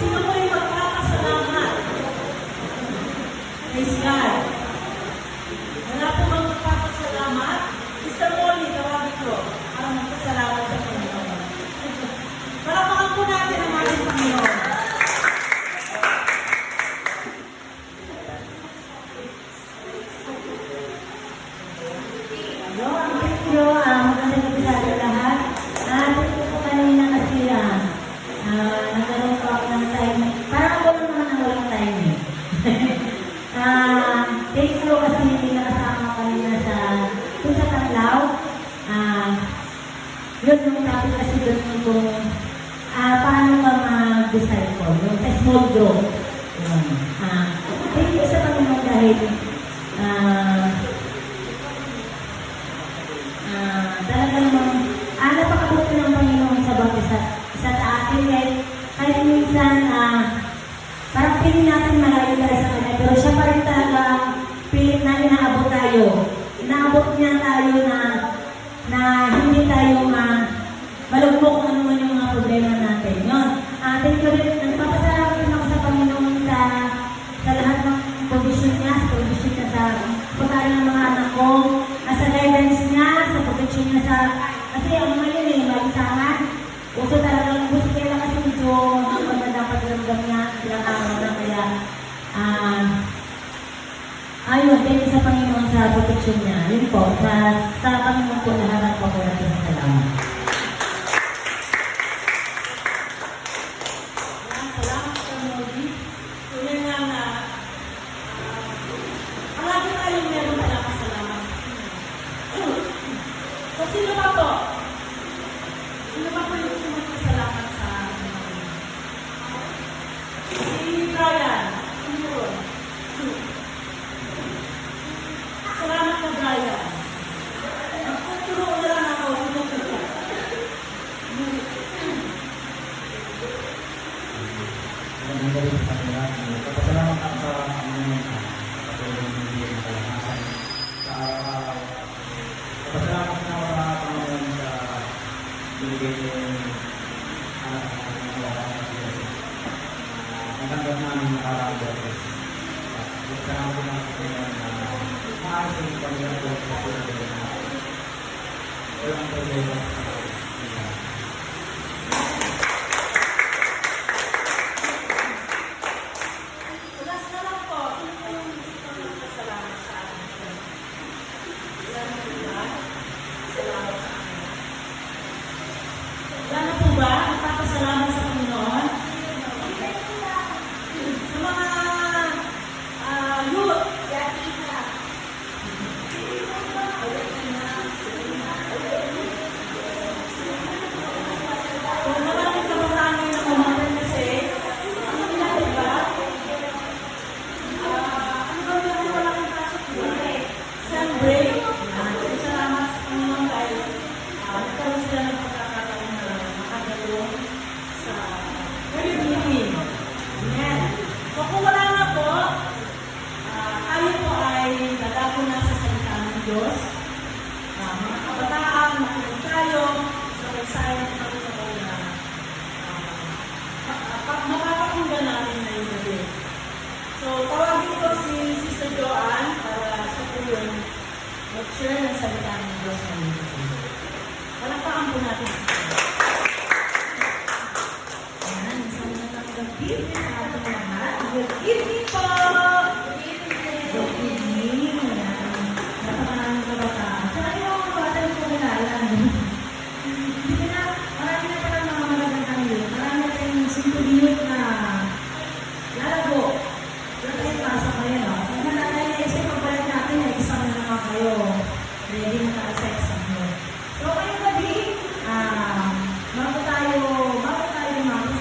Sino po yung magpapasalamat? Praise God. Wala po bang magpapasalamat? Mr. Molly, tawagin ko. Para magpasalamat sa Panginoon. Palakpakan po natin ang ating Panginoon. Magandang gabi sa ating lahat. Ito po kanina kasi nagkaroon po ako ng time. Parang ako naman ang walang time eh. Thank you kasi hindi nakasama kanina sa Tanglaw. Yun yung topic kasi doon kung paano ka mag-disciple, yung sa small group. Thank you sa Panginoon dahil talaga namang napakabuti ng Panginoon sa bawat isa sa atin kahit minsan parang piling natin malayo tayo sa Kanya pero siya pa rin talaga pilit na inaabot tayo. Inaabot niya tayo na hindi tayo malugmok kung ano man yung mga problema natin. Yun. Thank you rin. Nagpapasalamat din ako sa Panginoon sa lahat ng provision niya, sa pagkain ng mga anak ko, sa guidance niya, sa protection niya kasi ang mga yun malisangan. Uso talaga, gusto kaya kasi medyo maganda pagramdam niya, ilang araw na kaya, ayun, thank you sa Panginoon sa protection niya. Yun po, sa Panginoon po lahat po natin sa salamat. Salamat sa Molly. Kuya nga na, palagi tayong meron pala kasalamat. So, sino ba po? Sino ba po yung sumasalamat sa si Brian? Sino po? Salamat na Brian. Magtuturo na lang ako. Pasalamat ako sa Panginoon sa patuloy ng bigay ng kalakasan sa araw-araw. Pasalamat na ako sa Panginoon sa binigay ng anak ng mga natanggap namin ng araw-araw. Pasalamat din ako sa Panginoon na maayos ang Panginoon ko sa patuloy ng walang problema sa Panginoon. Wala na po ba? Nagpapasalamat sa Panginoon? Sa mga youth. Kung maraming kabataan na umaten kasi, ano nila ba? Ano ba yung wala kang pasok? Sun break. Salamat sa Panginoon dahil nagkaroon sila ng pagkakataon na makagalaw sa prayer meeting. Amen. So kung wala na po, tayo po ay dadako na sa salita ng Diyos. Mga kabataan, makinig tayo sa mensahe ng Panginoon na mapapakinggan natin na yung gabi. So tawagin ko si Sister Joanne para siya po yung mag-share ng salita ng Diyos ngayon. Palakpakan po natin. Ayan, isang magandang gabi sa ating lahat. Good evening po! Good evening! Ayan, napakaraming kabataan. Tsaka yung mga kabataan ko kilala. Hindi na, marami na pala mga magagandang yun. Marami na tayong simple youth na lalago. Wala tayong pasok ngayon. Kung wala tayo na-isip, pagbalik natin, exam na naman kayo. Ready na tayo sa exam mo. So, ngayong gabi, bago tayo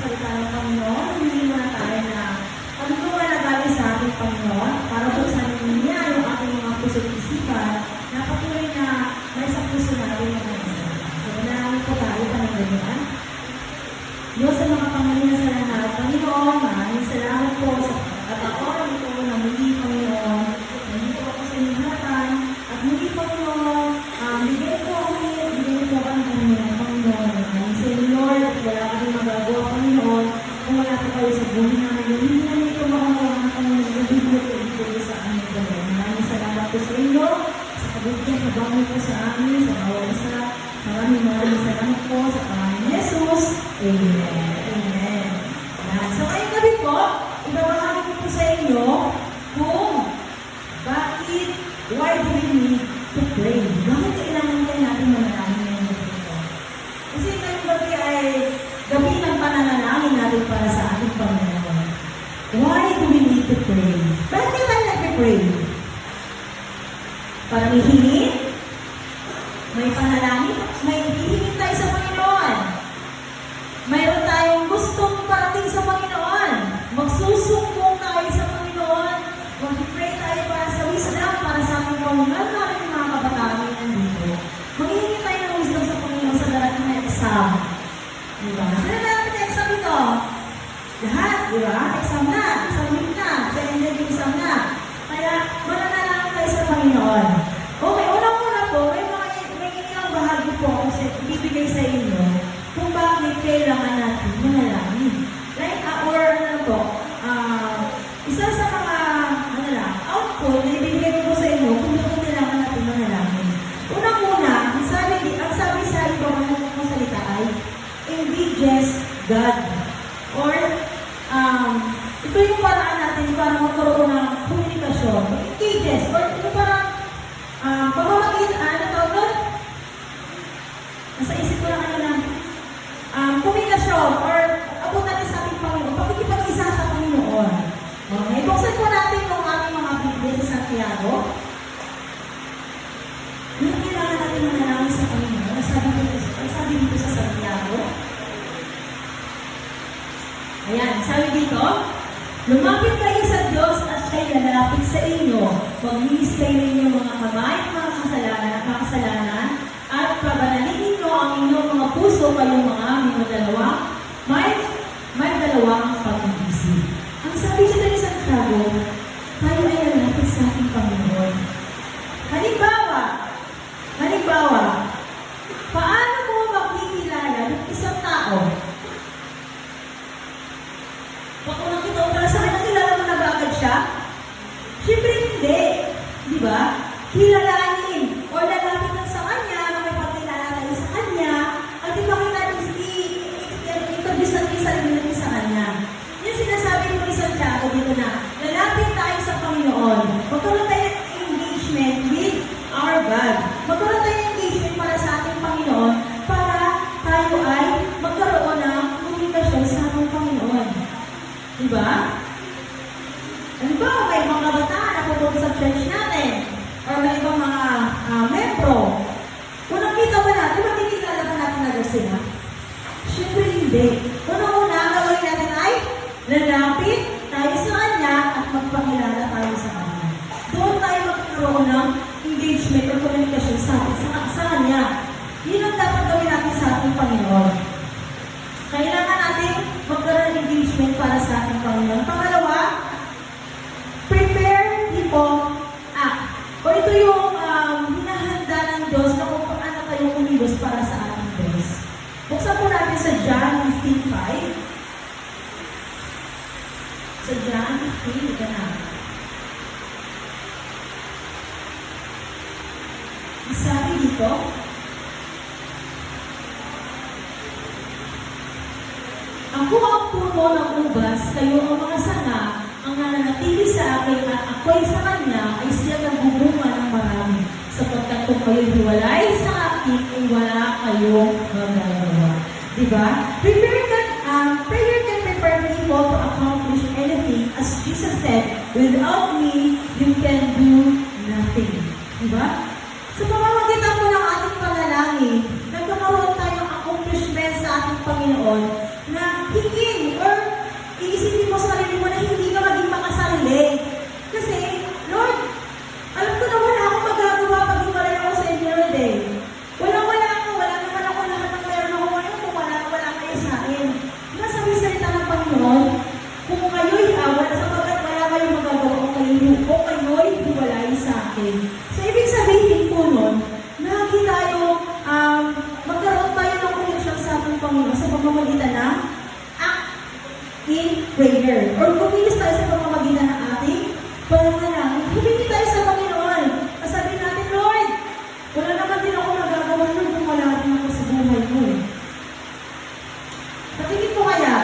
salita ng Panginoon, hindi muna tayo na pagtungan na galing sa ating Panginoon para buksan niya yung ating mga puso at isipan na patuloy na may sa puso natin ng mga salita. So, manalangin po tayo pa ng ganyan. Diyos sa mga Panginoon sa lahat, Panginoon, maraming salamat po sa pagkakataon ito na muli, Panginoon. Nandito ako sa inyong harapan at muli, Panginoon, bigay po ang bigay po ang Panginoon. Sa Lord, wala kami magagawa, Panginoon, kung wala ka kayo sa buhay namin. Hindi namin ito makagawa ng Panginoon. Nabibigay ko ito sa aming gawin. Maraming salamat po sa inyo. Sa kabutihan, kabangon po sa amin, sa bawat isa. Maraming salamat po sa pangalan ni Jesus. Amen. Amen. Yan. So ngayong gabi po, ibabahagi ko po sa inyo kung bakit, why do we need to pray? Bakit kailangan kayo natin manalangin ngayong gabi po? Kasi ngayong gabi ay gabi ng pananalangin natin para sa ating Panginoon. Why do we need to pray? Bakit tayo nag-pray? Para may hingin? May panalangin? May hihingin tayo sa Panginoon. Mayroon tayong gustong parating sa Panginoon. Magsusumbong tayo sa Panginoon. Mag-pray tayo para sa wisdom, para sa ating Panginoon, namin yung mga kabataan na nandito. Maghihingi tayo ng wisdom sa Panginoon sa darating na exam. Diba? Sino natin na exam ito? Lahat, diba? Exam na, exam week na, second exam na. Kaya, mananalangin tayo sa Panginoon. Okay, unang-una po, may ilang bahagi po kasi ibibigay sa inyo kung bakit kailangan natin manalangin. Like, isa sa mga, output na ibibigay ko sa inyo kung bakit kailangan natin manalangin. Unang-una, ang sabi sa iba ng salita ay, engages God. Or, ito yung paraan natin para magkaroon ng komunikasyon. Engages, or ito parang, pamamagitan, ano tawag doon? Nasa isip ko lang komunikasyon, or abot natin sa ating Panginoon, pakikipag-isa sa Panginoon. Okay, buksan po natin yung aming mga Biblia sa Santiago. Yung kailangan natin manalangin sa Panginoon, sabi dito sa Santiago. Ayan, sabi dito, lumapit kayo sa Diyos at siya'y lalapit sa inyo. Maglinis kayo ninyong mga kamay, mga kasalanan, at pabanalin ninyo ang inyong mga puso kayong mga may dalawang pag-ibig. Ang sabi dito ni Santiago, tayo ay lalapit sa ating Panginoon. Halimbawa, paano mo makikilala ng isang tao? Baka nakita ko para sa kanya, kilala mo na ba agad siya? Siyempre hindi. Di ba? Kilalanin. O lalapit lang sa kanya, na may pagkilala tayo sa kanya, at ipakita natin i-introduce natin yung sarili natin sa kanya. Yung sinasabi ko ni Santiago dito na, lalapit tayo sa Panginoon. Magkaroon tayo ng engagement with our God. Magkaroon tayo ng engagement para sa ating Panginoon para tayo ay magkaroon ng komunikasyon sa ating Panginoon. Diba? Halimbawa, may mga kabataan na pupunta sa church natin or may ibang mga membro. Kung nakita ba natin, makikilala ba natin agad sila? Siyempre hindi. Unang-una, ang gawin natin ay lalapit tayo sa kanya at magpakilala tayo sa kanya. Doon tayo magkaroon ng engagement o komunikasyon sa kanya. Yun ang dapat gawin natin sa ating Panginoon. Kailangan natin magkaroon ng engagement para sa ating Panginoon. Pangalawa, prepare people act. O ito yung hinahanda ng Diyos na kung paano tayo kumilos para sa ating Diyos. Buksan po natin sa John 15:5. Sa John 15, ito na. Sabi dito, ako ang puno ng ubas, kayo ang mga sanga, ang nananatili sa akin at ako'y sa kanya, ay siya nagbubunga ng marami. Sapagkat kung kayo'y hiwalay sa akin, ay wala kayong magagawa. Diba? Prayer can prepare people to accomplish anything. As Jesus said, without me, you can do nothing. Diba? Sa pamamagitan po ng ating panalangin, nagkakaroon tayo ng accomplishment sa ating Panginoon na hingin or iisipin mo sa sarili mo na hindi ka maging makasarili. Kasi, Lord, alam ko na wala akong magagawa pag hiwalay ako sa inyo, Lord eh. Wala naman ako lahat ng meron ako ngayon kung wala kayo sa akin. Sabi sa salita ng Panginoon, kung kayo'y sapagkat wala kayong magagawa o kayo'y hiwalay sa akin. So, ibig sabihin po nun, lagi tayo, magkaroon tayo ng connection sa ating Panginoon sa pamamagitan ng in prayer. Or kumilos tayo sa pamamagitan ng ating pananalangin. Humingi tayo sa Panginoon. Sabihin natin, Lord, wala naman din ako nagagawa nun kung wala din ako sa buhay mo. Patingin ko kaya,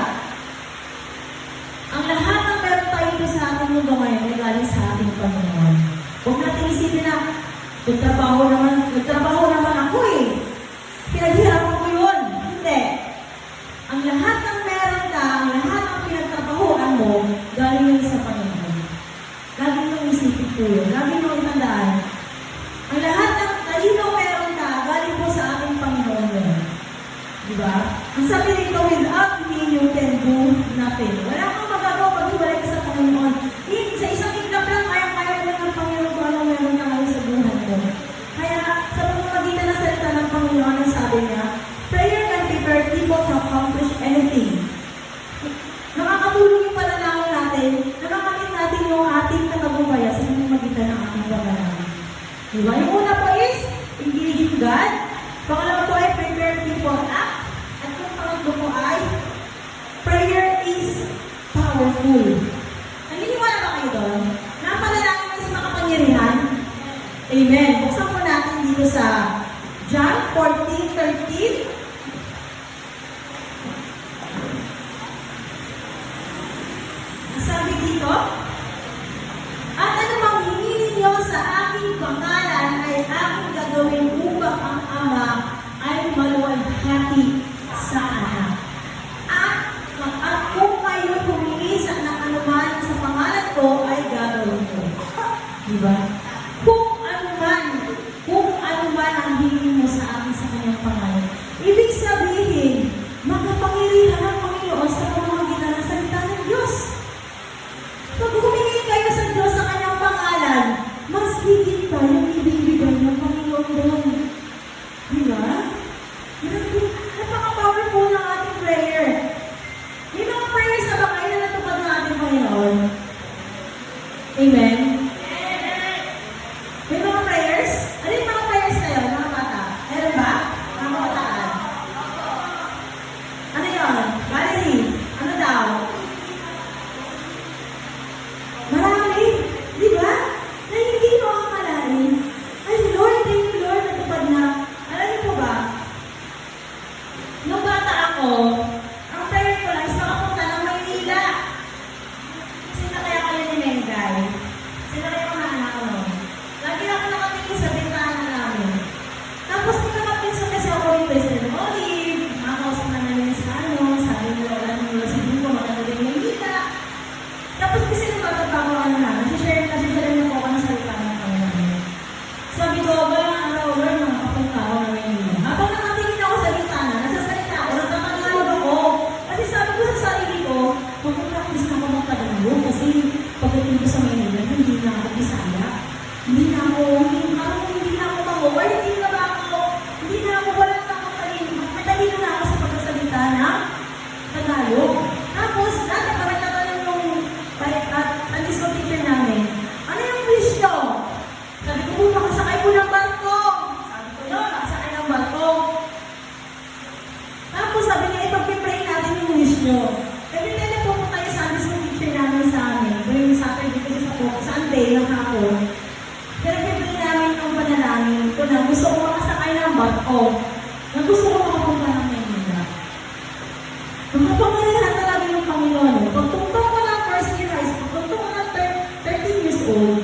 ang lahat ng meron tayo ito sa ating mundo ngayon ay galing sa ating Panginoon. Huwag natin isipin na, nagtrabaho naman ako eh. Pinaghirapan ko yun. Hindi. Ang lahat ng meron ka, ang lahat ng pinagtrabahoan mo, galing yun sa Panginoon. Lagi nyo isipin ko yun. Lagi nyo itandaan. Ang lahat ng talino meron ka, galing po sa ating Panginoon yun. Diba? Ang sabi rito, without me, you can do nothing. Wala kang magagawa pag hiwalay ka sa Panginoon. Sa isang iglap lang, kaya mo ng Panginoon kung ano meron ka ngayon sa buhay mo. Kaya, sa pamamagitan ng salita ng Panginoon, ang sabi niya, prayer can prepare people to accomplish anything. Nakakatulong yung panalangin natin, nakakamit natin yung ating nakabumbaya sa pamamagitan ng ating panalangin. Diba? Yung una po is, engaging God. Pangalawa po ay prepare people act. At yung pangatlo po ay, prayer is powerful. Naniniwala ba kayo doon? Na ang panalangin ay sa makapangyarihan? Amen. Buksan po natin dito sa John 14:13. Sabi dito, at anumang hingin ninyo sa aking pangalan ay aking gagawin upang ang Ama ay maluwalhati sa anak. At kung kayo humingi sa anuman sa pangalan ko ay gagawin ko. Diba? Kung anuman ang hingin mo sa akin sa kanyang pangalan. Ibig sabihin, makapangyarihan ang Panginoon sa pamamagitan ng salita ng Diyos. Pag humingi kayo sa Diyos sa kanyang pangalan, mas higit pa yung ibibigay ng Panginoon doon. Diba? Napaka-powerful ng ating prayer. May mga prayers na ba kayo na natupad ng ating Panginoon? Amen? May mga prayers? Ano yung mga prayers kayo, mga bata? Meron ba? Mga kabataan? Ano yun? Valerie? Ano daw? Marami, di ba? Na hindi mo akalain. Ay, Lord, thank you, Lord, natupad na. Alam niyo po ba? Nung bata ako, ang prayer ko lang is makapunta ng Maynila. Sino kaya kayo ni Mengay? Sino kaya mga anak ko nun? Lagi ako nakatingin sa bintana namin. Tapos pinakapinsang kasi ako yung President Olive, makakausap na namin sa sabi nila, wala nila sa dito, maganda din Maynila. Tapos kasi nung matatawa ko na, nasi-share mo po ako ng salita ng Panginoon. Sabi ko, walang araw, Lord, makapunta ako ng Maynila. Habang nakatingin ako sa bintana, nasasalita ako, nagkakagalog ako. Kasi sabi ko sa sarili ko, mag-practice na ako magtagalog kasi pagdating ko sa Maynila, hindi na ako Bisaya. Hindi na ako manguway, hindi na ako walang talino. Matalino na ako sa pagkasalita ng Tagalog. Tapos, dati parang natanong yung alis ko teacher namin, ano yung wish nyo? Sabi ko, makasakay ko ng barko. Sabi ko, no, makasakay ng barko. Tapos sabi niya, ipag-pray natin yung wish nyo. Every time na pupunta yung Sunday school teacher namin sa amin, yung Saturday kasi sa Sunday ng hapon, pinag-pray namin yung panalangin ko na gusto ko makasakay ng barko. Na gusto ko makapunta ng Maynila. Makapangyarihan talaga yung Panginoon. Pagtungtong ko ng first year high school, pagtungtong ko ng 13 years old,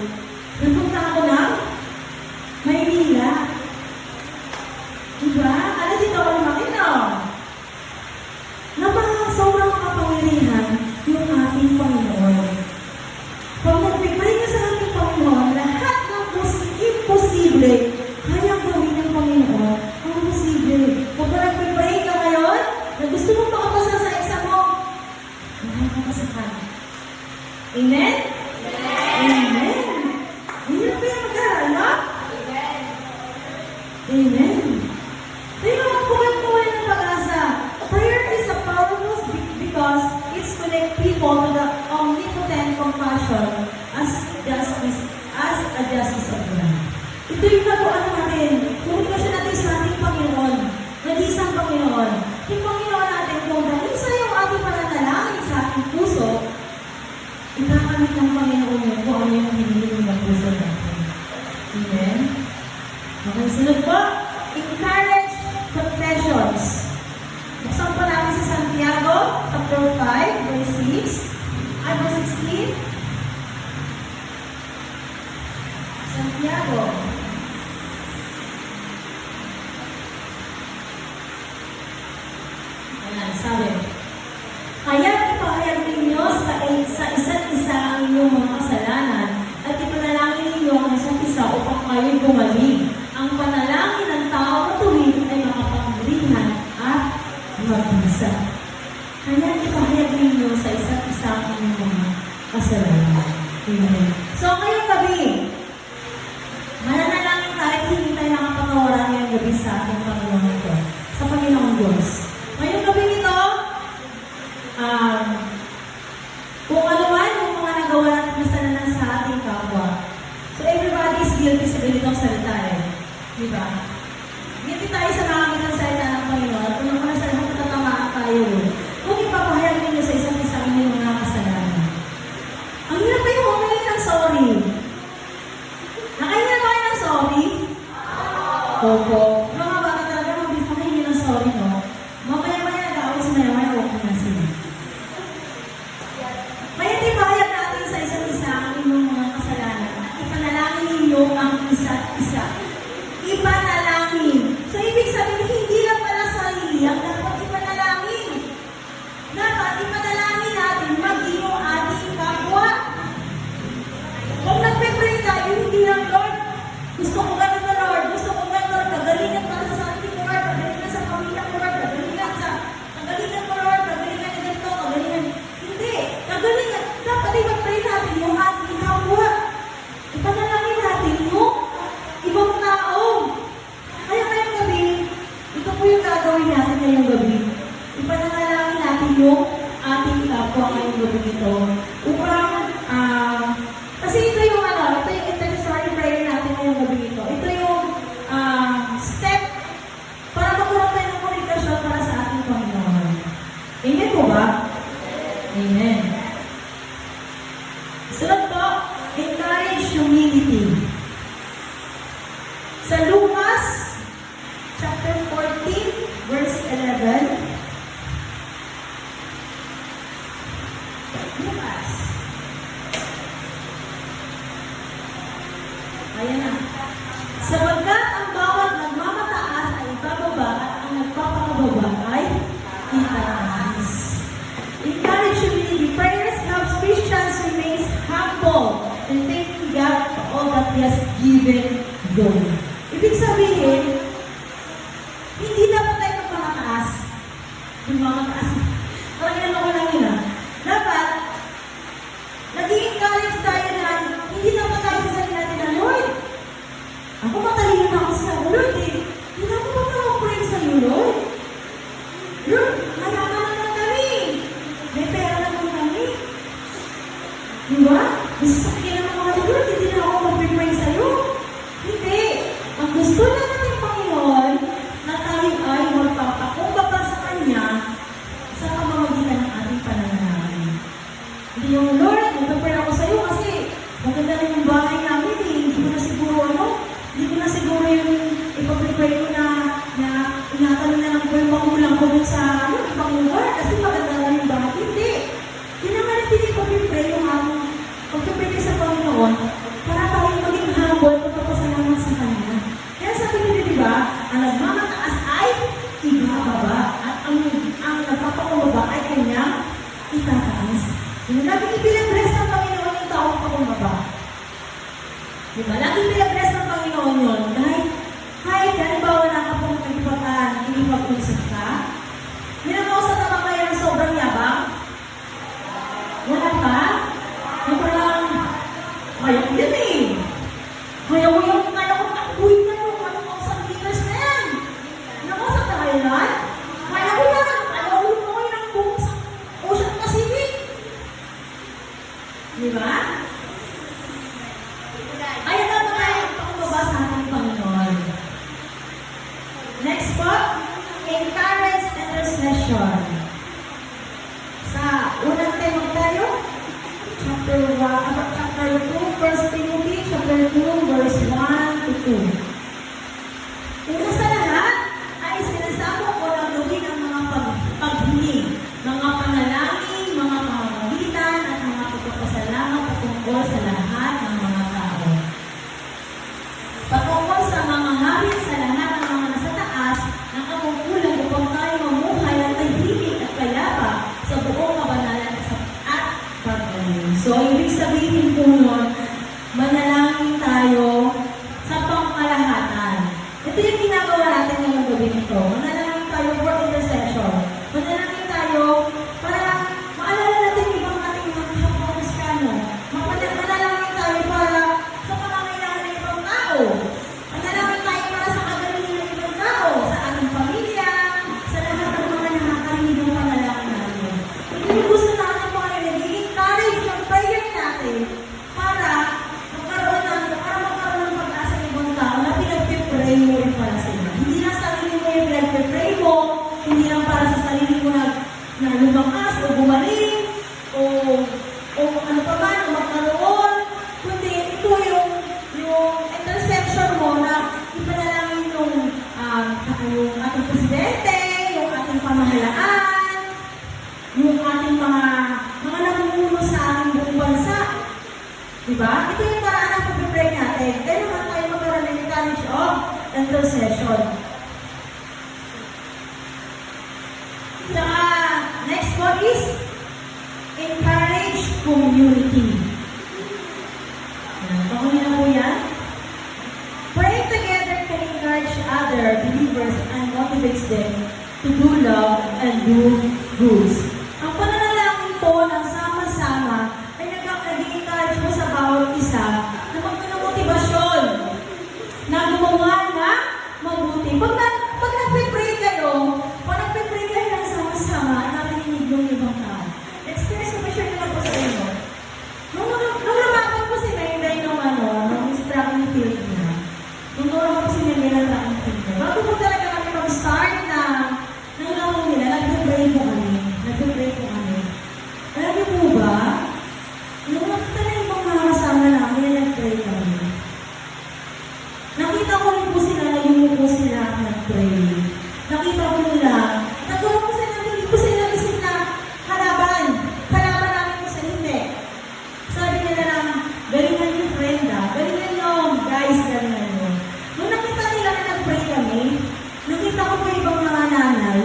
nagpunta ako ng Maynila. Diba? Alam dito ako lumaki na. Sobrang makapangyarihan yung ating Panginoon. Pag nag-pray ka sa ating Panginoon, lahat ng imposible, kaya gawin ng Panginoon ang posible. Kung nag-pray ka ngayon, na gusto mong makapasa sa exam mo, makapasa ka. Amen? Amen. Hindi na ba yung mag-aaral, no? Amen. Tayo mga puwan-puwan ng pag-asa. Prayer is a powerful because it's connect people to the omnipotent compassion as a justice of God. Ito yung nabuan natin. Komunikasyon natin sa ating Panginoon. Nag-isang Panginoon. Yung Panginoon natin kung dahil sa yung ating pananalangin sa ating ay gumaling. Ang panalangin ng tao matuwid ay makapangyarihan at mabisa. Kaya ipahayag ninyo sa isa't isa ang inyong mga kasalanan. Amen. So, ngayong gabi, mananalangin tayo, hindi tayo nakapatawaran ngayong gabi sa ating Panginoon ito, sa Panginoong Diyos. Ngayong gabi nito, kung ano man yung mga nagawa natin kasalanan sa ating kapwa. So, everybody is guilty sa ganitong salita eh. Di ba? Guilty tayo sa nakakita ng salita ng Panginoon at kung sa lahat natatamaan tayo eh. Kung ipapahayag ninyo sa isa't isa inyong mga kasalanan. Ang hirap kayo humingi ng sorry. Nakahingi ba kayo ng sorry? Opo. Mga bata talaga mabilis makahingi ng sorry, no? Mamaya-maya nag-awit sa maya-maya, okay na sila. Kaya ipahayag natin sa isa't isa ang inyong mga kasalanan at ipanalangin ninyo ang isa't isa. Ipanalangin. So, ibig sabihin, hindi lang pala sarili ang dapat ipanalangin. Dapat ipanalangin natin maging yung ating kapwa. Kung nagpe-pray tayo, hindi lang, Lord, gusto ko ganun na, Lord, gusto ko ganun, Lord, kagalingan para sa ating ko, Lord, kagalingan sa pamilya ko, Lord, kagalingan ko, Lord, kagalingan na ganito, kagalingan. Hindi, kagalingan. Dapat ipag-pray natin yung ating kapwa. Ipanalangin natin yung ibang tao. Kaya ngayong gabi, ito po yung gagawin natin ngayong gabi. Ipanalangin natin yung ating kapwa ngayong gabi nito. Upang, kasi ito yung ito yung intercessory prayer natin ngayong gabi nito. Ito yung step para magkaroon tayo ng komunikasyon para sa ating Panginoon. Amen po ba? Amen. Sunod po, encourage humility. Sa Lucas, chapter 14, verse 11. Lucas. Ayan na. Sapagkat ang bawat nagmamataas ay bababa at ang nagpapakababa ay itataas. Encourage humility. Prayers helps Christians remain humble and thanking God for all that He has given them. Ibig sabihin, hindi dapat tayo magpamataas. Magmamataas. Parang ilan ako lang yun. Dapat, nag-i-encourage tayo na hindi dapat tayo sa natin na, Lord, ako matalino na ako sa Lord eh. Hindi ako mag-pray sa iyo, Lord. Lord, mayaman naman kami. May pera naman kami. Di ba? Masasakyan naman mga Lord, hindi na ako mag-pray sa iyo. Hindi. Ang gusto na natin, Panginoon, na tayo ay magpapakumbaba sa Kanya sa pamamagitan ng ating pananalangin. Hindi yung, Lord, mag-pray ako sa iyo kasi maganda rin yung bahay namin eh. Hindi ko na siguro yung ipag-pray ko na inatanong na lang ko yung magulang ko dun sa ibang lugar kasi maganda rin yung bahay. Hindi. Yun naman natin ipag-pray yung pag-pray ka sa Panginoon para tayo maging humble pagpapasalamat sa Kanya. Kaya sabi nila, di ba, ang nagmamataas ay ibababa at ang nagpapakababa ay Kanyang itataas. Yung laging ipinabless ng Panginoon yung taong pakababa. Di ba? Laging ipinabless ng Panginoon yun. Kahit halimbawa na kapag nagpag-usap ka, minakausap naman kayo ng sobrang yabang? Wala pa? Yung parang, kaya ko yan eh. Kaya ko takbuhin na yung sa meters na yan. Minakausap na kayo na? Kaya ko yan. Alawin mo kayo ng buong sa Ocean Pacific. Di ba? Ayan na mga pakababa sa ating Panginoon. Next po, encourage intercession. Sa unang tema tayo, chapter 2, 1 Timothy, chapter 2, verse 1 to 2. Una sa lahat, ay sinasama ko na gawin ang mga paghiling, mga panalangin, mga pamamagitan, at mga pagpapasalamat patungkol sa lahat ng mga tao. Patungkol sa mga harin sa lahat ng mga nasa taas, ng kamungkulan upang tayo mamuhay at tahimik at payapa sa buong kabanalan at paggaling. So, ibig sabihin po nun, manalangin tayo sa intercession. Next one is encourage community. Pahuli na po yan. Pray together to encourage other believers and motivates them to do love and do goods. Ang pananalangin po ng sama-sama ay nag-encourage po sa bawat isa na magkaroon ng motibasyon na gumawa na mabuti. Pag nagpe-pray kayo ng sama-sama, narinig yung ibang tao. Experience ko pa share ko na po sa inyo. Nung lumaban po si Mayday nung track and field niya, nung po si Mayday ng track and field niya, bago po talaga kami mag-start na laro nila, nag-pray po kami. Alam niyo po ba, nung nakita na yung mga kasama namin, nag-pray kami. Nakita ko rin po sila na yumuko sila at nag-pray. Nakita ko nila, nagkaroon po sila, hindi po sila isip na kalaban namin po sa hindi. Sabi nila lang, galingan yung friend galingan yung guys, galingan nyo. Nung nakita nila na nag-pray kami, nakita ko po ibang mga nanay,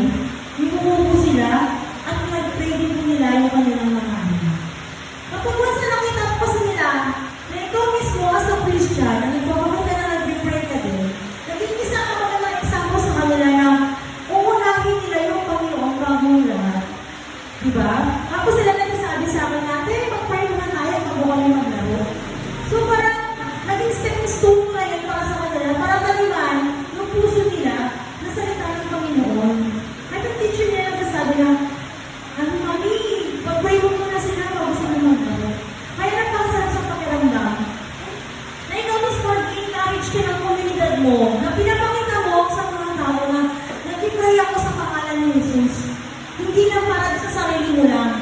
yumuko po sila, at nag-pray din po nila yung kanilang mga anak. Kapag once na nakita po sa nila, na ikaw mismo as a Christian, na nagpapakita na nag-pray ka din, naging isa ka magandang example sa kanila na uunahin nila yung Panginoon bago yung lahat. Diba? Tapos sila nagsasabi sa akin natin, mag-pray muna tayo bago kami maglaro. So parang naging stepping stone na yun para sa kanila, para taliman yung puso nila na salita ng Panginoon. At yung teacher nila nagsasabi na, Mami, mag-pray mo muna sila bago sila maglaro. Kaya nagpasarap sa pakiramdam na ikaw mismo encourage ka ng komunidad mo, na pinapakita mo sa mga tao na nag-pray ako sa pangalan ni Jesus. Hindi na para sa sarili mo lang.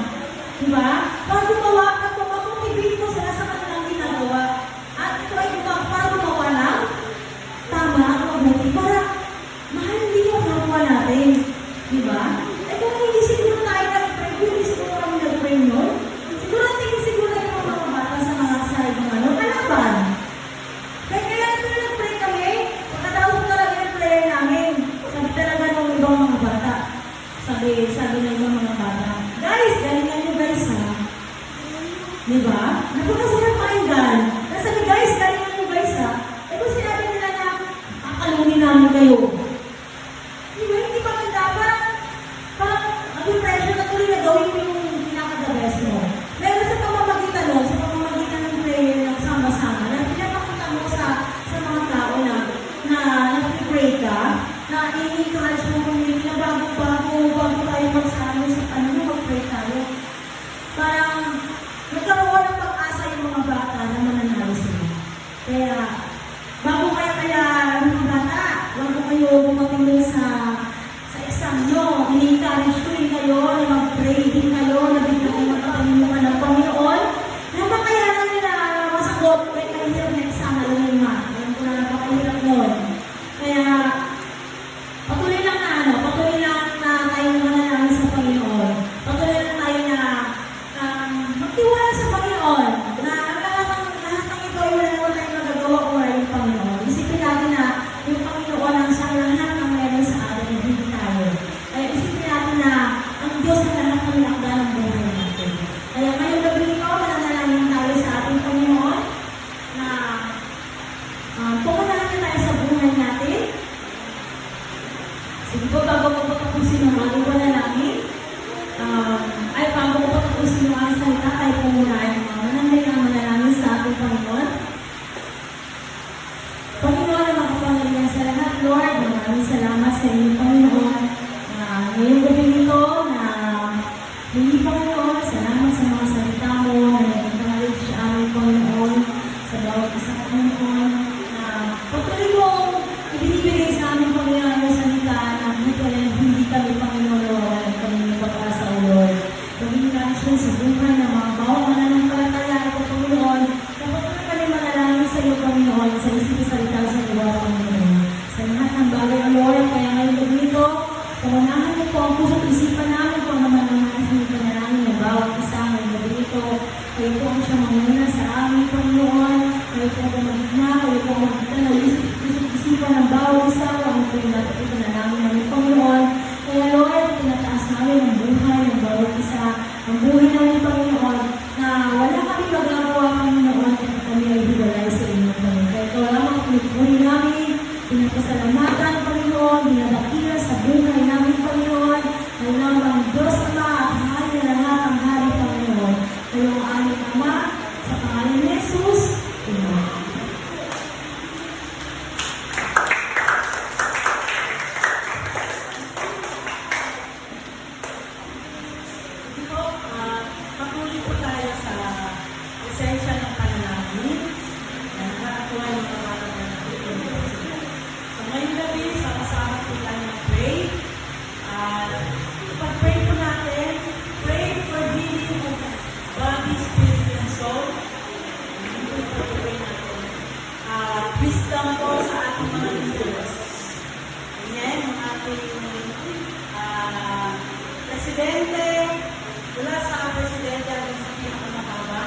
Diba? Para gumawa-motivate mo sila sa kanilang ginagawa. At ito ay para gumawa ng tama at mabuti. Para mahal din yung kapwa natin. Diba? Eh kung hindi siguro tayo nag-pray, hindi siguro kami nag-pray nun, siguro tingin siguro yung mga bata sa mga sarili ng kalaban. Kaya ito na nag-pray kami, pagkatapos ko talaga yung prayer namin. Sabi talaga ng ibang mga bata. Sabi na ibang mga bata, guys, galingan nyo guys ha. Diba? Napakasarap pakinggan. Nasabi, guys, galingan nyo guys ha. Eh kung sinabi nila na, akalunin namin kayo. Diba? Hindi pa maganda. Parang mag-pressure na tuloy na gawin mo yung pinaka-the best mo. Pero sa pamamagitan ng prayer ng sama-sama, na pinapakita mo sa mga tao na nag-pray ka, na i-encourage mo community na bago tayo magsama sa mag-pray tayo. Parang nagkaroon ng pag-asa yung mga bata na mananalo sila. Kaya, bago mga bata, bago kayo dumating sa exam nyo, ini-encourage ko rin kayo na mag-pray din kayo, na bigla kayo magpapanimukan ng Panginoon, na makayanan nila masagot kahit kahirap na exam, alam nyo ma. Alam ko na napakahirap nun. Kaya, patuloy lang na tayo mananalo sa Panginoon. Patuloy lang tayo na magtiwala sa Panginoon. Na lahat ng ito ay wala tayo magagawa kung wala yung Panginoon. Isipin natin na yung Panginoon ang sa lahat ng meron sa atin, hindi tayo. Kaya isipin natin na ang Diyos ang lahat ng lakda ng buhay natin. Kaya ngayong gabi ito, mananalangin tayo sa ating Panginoon na pumunalangin tayo sa buhay natin. Sige po, bago ko patapusin ang ating panalangin, bago ko patapusin ang ating salita, tayo po muna ay manalangin sa ating Panginoon. Panginoon na makapangalan sa lahat, Lord, maraming salamat sa inyo, Panginoon. Ngayong gabi nito na hindi, Panginoon, salamat sa mga salita mo na nag-encourage sa aming Panginoon, sa bawat isa, Panginoon, na patuloy mo ibinibigay sa aming Panginoon yung salita na hindi kami, Panginoon, nawawalan kami ng pag-asa, O Lord. Pag-encourage mo sa buhay ng mga bawat mananampalataya ito, Panginoon, na patuloy kami manalangin sa iyo, Panginoon, sa isip salita sa iyo, Panginoon. Sa lahat ng bagay, O Lord, kaya ngayon gabi nito, pangunahan mo po ang puso't isipan namin kung naman ang mga panalangin ng bawat isa ngayong gabi nito. Kayo po ang siyang manguna sa aming Panginoon. Kayo po ang magigna, kayo po ang magigna na puso't isipan ng bawat isa, aming magagawa Panginoon at kami ay hiwalay sa inyo, Panginoon. Kaya ito lamang pinupuri namin, pinapasalamatan, Panginoon, dinadakila sa buhay namin, Panginoon, ay lamang Diyos Ama, ang mahal na lahat ang hari, Panginoon. Kayo ang aming Ama, sa pangalan ni Jesus, Amen. Ito, patuloy po tayo sa esensya ng panalangin na nakakatuwa yung pangalan ng Pilipinas. So ngayong gabi, sama-sama po tayo mag-pray. Pag-pray po natin, pray for healing of body, spirit, and soul. Ito po pag-pray natin. Wisdom po sa ating mga leaders. Ayan, ang ating presidente, mula sa presidente hanggang sa pinakamahaba,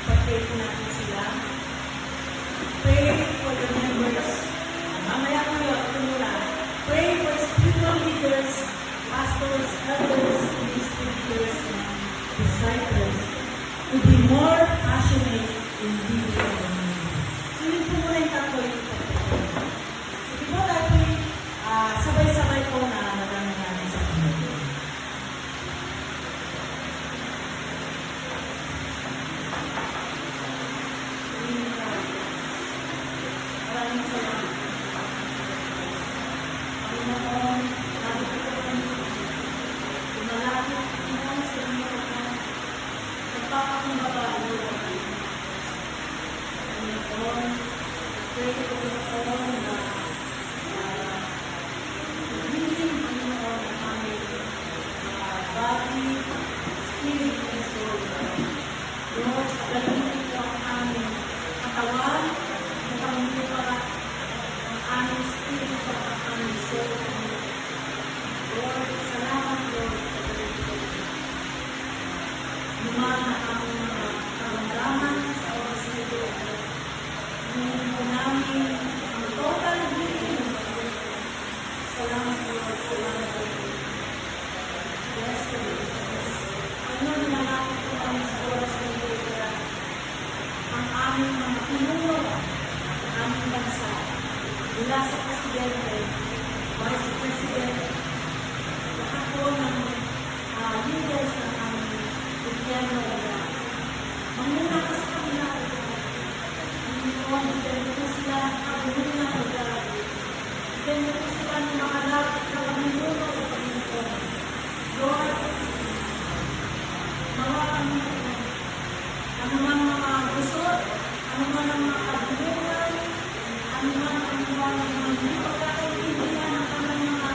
pag-pray po natin sila. Pray for the members. Mamaya ko yun, ito muna. Pray for spiritual leaders, pastors, elders, ministry leaders, and disciples to be more passionate in giving the community. So yun po muna yung tatlo yung pag-pray. Sige po tayo, sabay-sabay po na nagano natin sa community. Maraming salamat. Panginoon, lagi ko kami tumalapit mo sa inyo na nagpapakumbaba ang luwa. Panginoon, pray ko Panginoon na hindi Panginoon ang aming body, spirit, and soul. Lord, pagalitin ko ang aming katawan, pagalitin ko ang aming spirit, ang aming soul. Lord, salamat Lord sa pagalitin ko. Lumana ang mga karamdaman sa oras na ito. Ngayon po namin ang total healing. Salamat Lord, salamat Lord. Yes, Lord. Ano nalapit ko kami sa oras na ito ang aming mga pinuno, ang aming bansa, mula sa Presidente, Vice President, lahat po ng leaders ng aming gobyerno. Manguna ka sa kanila, Panginoon, bigyan mo sila ang muna pag-aaral. Bigyan mo sila ng mga lapit na Panginoon o Panginoon. Lord, ano man mga gusot, ano man ang mga kabulungan, ano man ang mga hindi pagkakaintindihan ng kanilang mga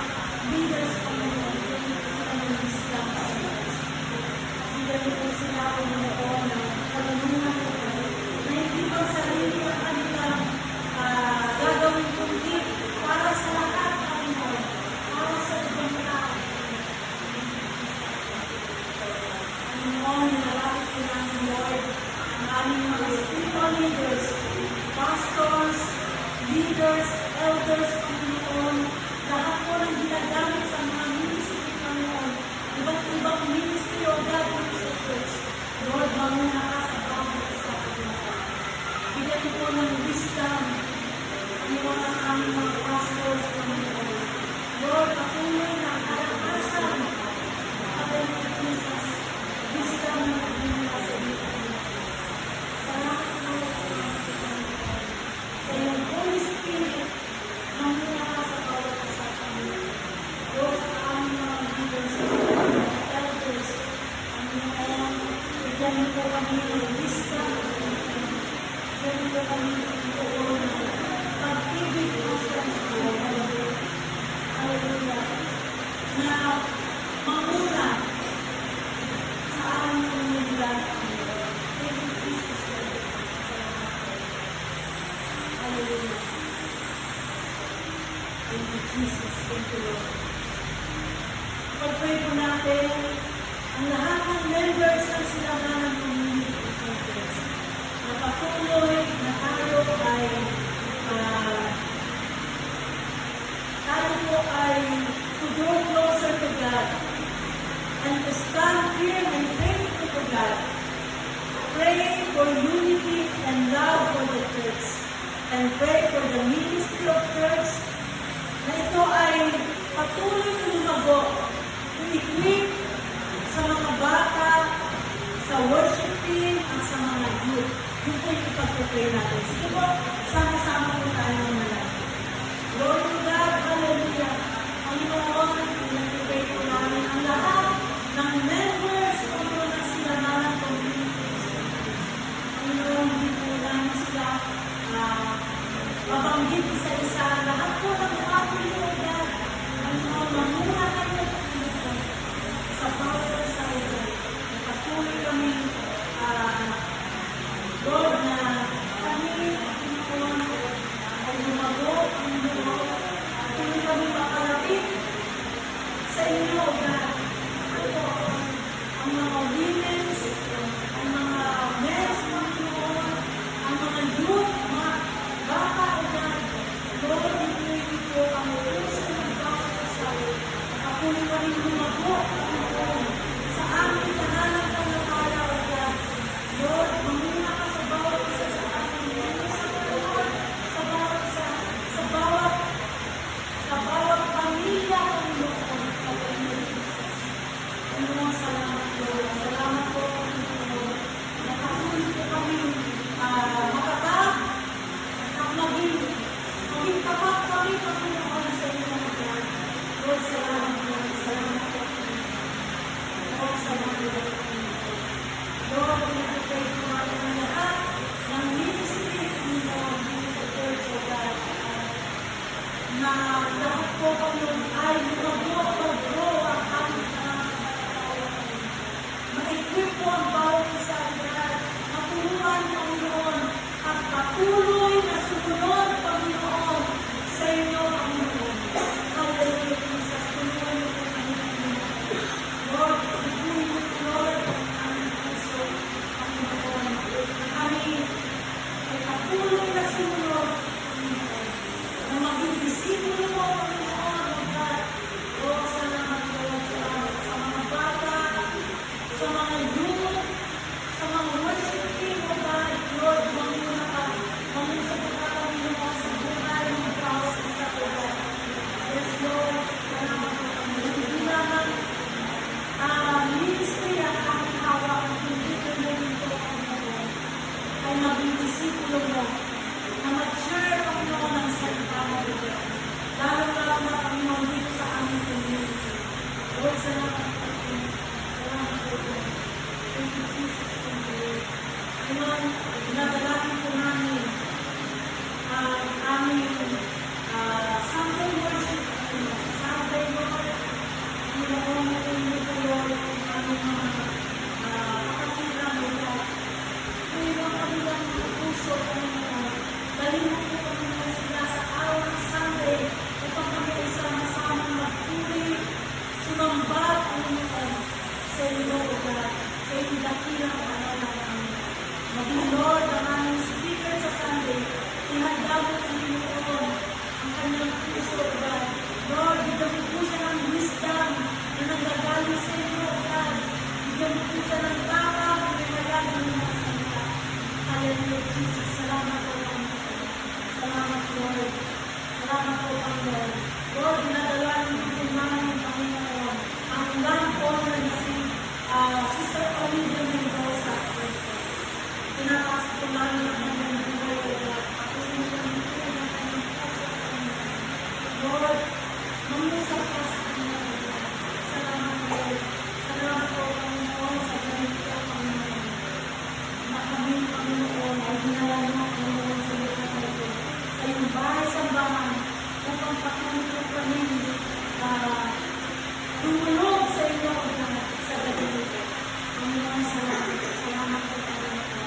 leaders, Panginoon, bigyan mo sila ng Islam. Bigyan mo sila, Panginoon, ng kabulungan na hindi pa sarili ang kanilang gagawin kundi para sa lahat, Panginoon, para sa ibang tao. Panginoon, nalapit ko namin, Lord, ang aming mga spiritual leaders, pastors, leaders, elders, Panginoon, lahat po ng ginagamit sa mga ministry, Panginoon, iba't ibang ministry o gagawin sa church. Lord, mamuna ka sa bawat isa, Panginoon. Bigyan po ng wisdom, Panginoon, ang aming mga pastors, Panginoon. Lord, patuloy na kalakasan, Panginoon Jesus, wisdom na pagmumula sa iyo. Salamat Lord sa iyong Holy Spirit, mamuna ka sa bawat isa, Panginoon. Lord, sa aming mga leaders, elders, Panginoon, bigyan mo po kami ng wisdom, bigyan mo po kami ng pag-ibig mo sa iyo. Hallelujah. Na mamuna sa aming komunidad. Thank you, Jesus. Hallelujah. Thank you, Jesus. Thank you, Lord. Pag-pray po natin ang lahat ng members ng Silanganan Community Centers na patuloy na tayo po ay to grow closer to God and to stand firm and faithful to God. pray for unity and love for the church. And pray for the ministry of church na ito ay patuloy na lumago, i-equip sa mga bata, sa worship team, at sa mga youth. Yun po yung ipag-pray natin. Sige po, sama-sama po tayo ng malaki. Lord God, hallelujah. Panginoon, pinag-pray po namin ang lahat ng members Panginoon ng Silananan Communities. Panginoon, hindi po namin sila mabanggit isa-isa. Lahat po ng family, Lord God. Panginoon, mamuna kayo sa bawat sa ito. Patuloy kami, Lord, na kami, Panginoon, ay lumago, Panginoon. Patuloy kami makalapit sa inyo, God. Ang mga women's, ang mga men's, Panginoon, ang mga youth, mga bata, God. Lord, hindi po ang uso ng bawat kasal. Patuloy kami lumago, Panginoon, sa aming tahanan ng nakala, God. Lord, mamuna ka sa bawat isa sa amin. Sa bawat isa, sa bawat pamilya, Panginoon, sa Panginoon Jesus. Panginoon, salamat, Lord. Salamat po, Panginoon. Nakasulit po kami makatak at maging tapat kami, Panginoon, sa inyo, God. Lord, salamat, Lord. Salamat po, Panginoon. Lord, salamat, Lord. Lord, pinag-pray po natin ang lahat ng ministry, Panginoon, dito sa church, O God. Na lahat po kami ay lumago, mag-grow ang aming pananampalataya. Ma-equip po ang bawat isa, God. Maturuan, Panginoon, at patuloy na sumunod, Panginoon, sa inyo, Panginoon. Hallelujah, Jesus. Tulungan niyo po kami, Panginoon. Lord, ituloy mo, Lord, ang aming puso, Panginoon. Kami ay patuloy na sumunod, Panginoon. Na maging disipulo mo, Panginoon, O God. Lord, salamat, Lord, sa mga bata, sa mga youth, sa mga worship team, O God. Lord, mamuna ka, mamuna ka, Panginoon, sa buhay ng bawat isa, O God. Yes, Lord, salamat po, Panginoon. Hindi lamang ministry ang aming hawak at hindi ko mo dito, Panginoon, ay maging disipulo mo, na mag-share, Panginoon, ang salita mo dito. Lalo-lalo na, Panginoon, dito sa aming community. Lord, salamat po, Panginoon. Salamat po, Lord. Thank you, Jesus. Thank you, Lord. Panginoon, dinadalangin po namin ang aming Sunday worship. Sunday, Lord. Panginoon, natin po, Lord, ang aming mga kapatiran, Lord. Panginoon, kami lang ang puso, Panginoon. Dalhin mo po, Panginoon, sila sa araw ng Sunday upang kami ay sama-sama magpuri, sumambat, Panginoon, sa iyo, O God, sa iyong dakilang pangalan namin. Maging Lord, ang aming speaker sa Sunday, ihanda mo, Panginoon, ang kanyang puso, O God. Lord, bigyan mo po siya ng wisdom na nanggagaling sa iyo, O God. Bigyan mo po siya ng tapang na nanggagaling ng mga salita. Hallelujah, Jesus. Salamat po, Panginoon. Salamat, Lord. Salamat po, Panginoon. Lord, dinadalangin po namin, Panginoon, ang land honor na si Sister Olivia Mendoza. Pinataas po namin ang kanyang buhay, O God. Tapos mo siya ng buhay ng kanyang puso, Panginoon. Lord, mamusap ka sa kanya, O God. Salamat, Lord. Salamat po, Panginoon, sa ganito, Panginoon. Na kami, Panginoon, ay dinala mo, Panginoon, sa lugar na ito. Sa iyong bahay-sambahan, upang patuloy po kami tumulog sa iyo, O God, sa gabi nito. Panginoon, salamat. Salamat po, Panginoon.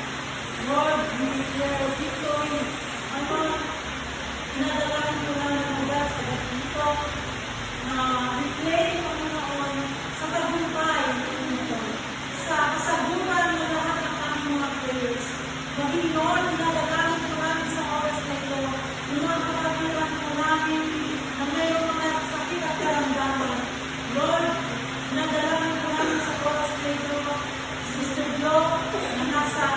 Lord, we declare victory. Panginoon, pinadalangin ko namin, O God, sa gabi nito, na replay, Panginoon, sa tagumpay, Panginoon, sa kasagutan ng lahat ng aming mga prayers. Maging, Lord, pinadalangin ko namin sa oras na ito, yung mga kapatiran ko namin na mayroong mga sakit at karamdaman. Lord, pinadalangin ko namin sa oras na ito, Sister Flo, na nasa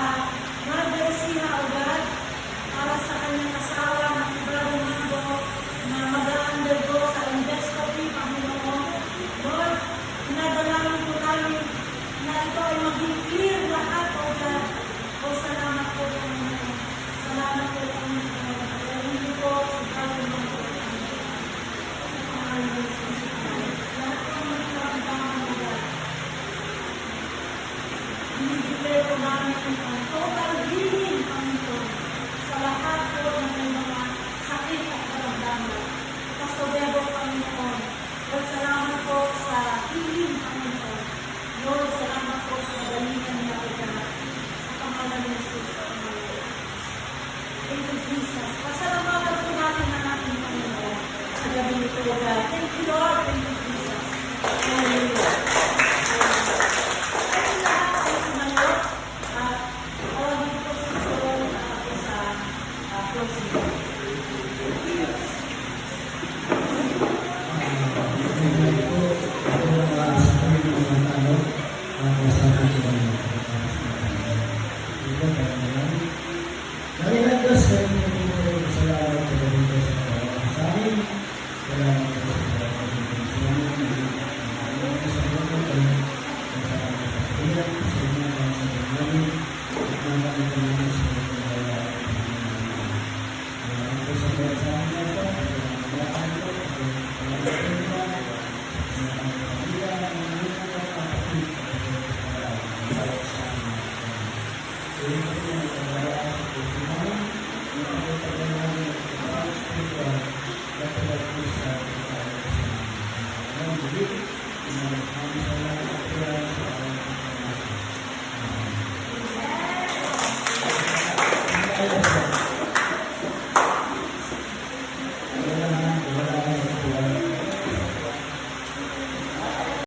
Lord, dahil